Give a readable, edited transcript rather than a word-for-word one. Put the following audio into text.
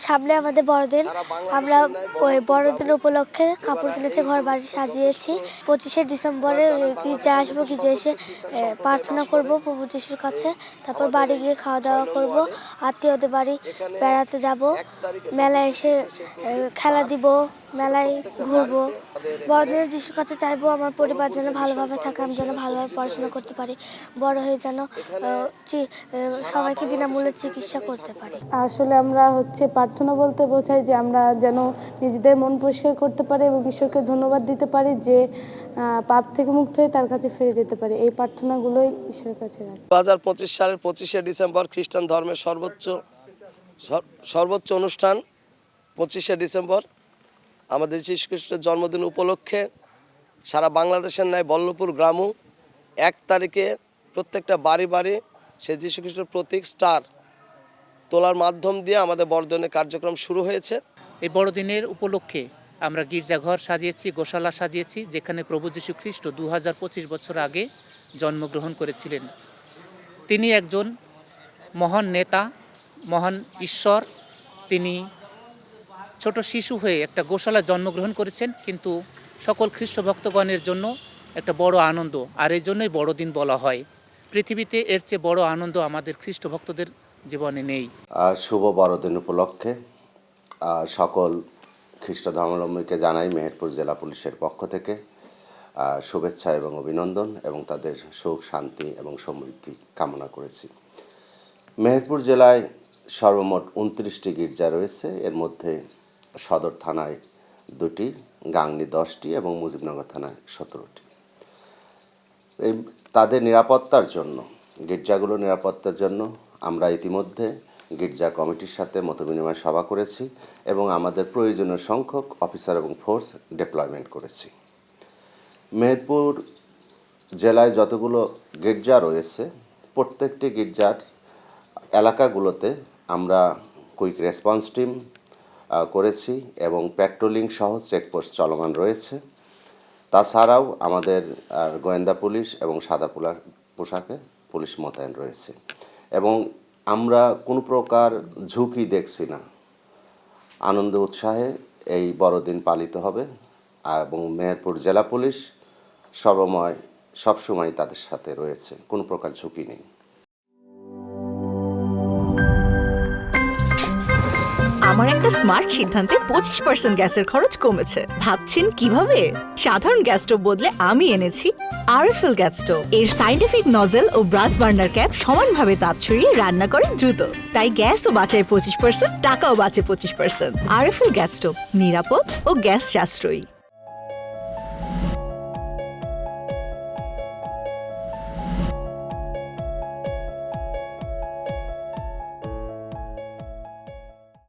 সামনে আমাদের বড়দিন, আমরা ওই বড়দিন উপলক্ষে কাপড় কিনেছি, ঘর বাড়ি সাজিয়েছি। 25শে ডিসেম্বরে গির্জায় আসবো, গির্জায় এসে প্রার্থনা করব প্রভু যিশুর কাছে। তারপর বাড়ি গিয়ে খাওয়া দাওয়া করব, আত্মীয়দের বাড়ি বেড়াতে যাব, মেলায় এসে খেলা দিব, মেলায় ঘুরবো। বড়দিনে যিশুর কাছে চাইবো আমার পরিবার যেন ভালোভাবে থাকে, আমি যেন ভালোভাবে পড়াশোনা করতে পারি, বড় হয়ে যেন সবাইকে বিনামূল্যে চিকিৎসা করতে পারি। আসলে আমরা প্রার্থনা বলতে বোঝাই যে আমরা যেন নিজেদের মন পরিষ্কার করতে পারি এবং ঈশ্বরকে ধন্যবাদ দিতে পারি যে পাপ থেকে মুক্ত হয়ে তার কাছে ফিরে যেতে পারি। এই প্রার্থনাগুলোই ঈশ্বরের কাছে রাখি। 2025 সালের 25শে ডিসেম্বর খ্রিস্টান ধর্মের সর্বোচ্চ অনুষ্ঠান 25শে ডিসেম্বর আমাদের যীশু খ্রিস্টের জন্মদিন উপলক্ষে সারা বাংলাদেশের ন্যায় বল্লভপুর গ্রামও 1 তারিখে প্রত্যেকটা বাড়ি বাড়ি সে যীশু খ্রিস্টের প্রতীক স্টার তোলার মাধ্যম দিয়ে আমাদের বড়দিনের কার্যক্রম শুরু হয়েছে। এই বড়দিনের উপলক্ষে আমরা গির্জাঘর সাজিয়েছি, গোশালা সাজিয়েছি, যেখানে প্রভু যীশু খ্রিস্ট 2025 বছর আগে জন্মগ্রহণ করেছিলেন। তিনি একজন মহান নেতা, মহান ঈশ্বর। তিনি ছোট শিশু হয়ে একটা গোশালা জন্মগ্রহণ করেছেন, কিন্তু সকল খ্রিস্ট ভক্তগণের জন্য একটা বড় আনন্দ, আর এই জন্যই বড়দিন বলা হয়। পৃথিবীতে এর চেয়ে বড় আনন্দ আমাদের খ্রিস্ট ভক্তদের জীবনে নেই। শুভ বড়দিন উপলক্ষে সকল খ্রিস্ট ধর্মাবলম্বীকে জানাই মেহেরপুর জেলা পুলিশের পক্ষ থেকে শুভেচ্ছা এবং অভিনন্দন, এবং তাদের সুখ, শান্তি এবং সমৃদ্ধি কামনা করেছি। মেহেরপুর জেলায় সর্বমোট 29টি গির্জা রয়েছে। এর মধ্যে সদর থানায় 2টি, গাংনী 10টি এবং মুজিবনগর থানায় 17টি। তাদের নিরাপত্তার জন্য, গির্জাগুলোর নিরাপত্তার জন্য আমরা ইতিমধ্যে গির্জা কমিটির সাথে মতবিনিময় সভা করেছি এবং আমাদের প্রয়োজনীয় সংখ্যক অফিসার এবং ফোর্স ডিপ্লয়মেন্ট করেছি। মেহেরপুর জেলায় যতগুলো গির্জা রয়েছে, প্রত্যেকটি গির্জার এলাকাগুলোতে আমরা কুইক রেসপন্স টিম করেছি এবং পেট্রোলিং সহ চেকপোস্ট চলমান রয়েছে। তাছাড়াও আমাদের গোয়েন্দা পুলিশ এবং সাদা পোশাকে পুলিশ মোতায়েন রয়েছে এবং আমরা কোনো প্রকার ঝুঁকি দেখছি না। আনন্দ উৎসাহে এই বড়দিন পালিত হবে এবং মেহেরপুর জেলা পুলিশ সবসময় তাদের সাথে রয়েছে, কোনো প্রকার ঝুঁকি নেই। আমার একটা স্মার্ট সিদ্ধান্তে 25% গ্যাসের খরচ কমেছে। ভাবছেন কিভাবে? সাধারণ গ্যাস স্টোভ বদলে আমি এনেছি আরএফএল গ্যাস স্টোভ। এর সাইন্টিফিক নজল ও ব্রাস বার্নার ক্যাপ সমানভাবে তাপ ছড়িয়ে রান্না করে দ্রুত, তাই গ্যাসও বাঁচায় 25%, টাকাও বাঁচে 25%। আরএফএল গ্যাস স্টোভ নিরাপদ ও গ্যাস সাশ্রয়ী।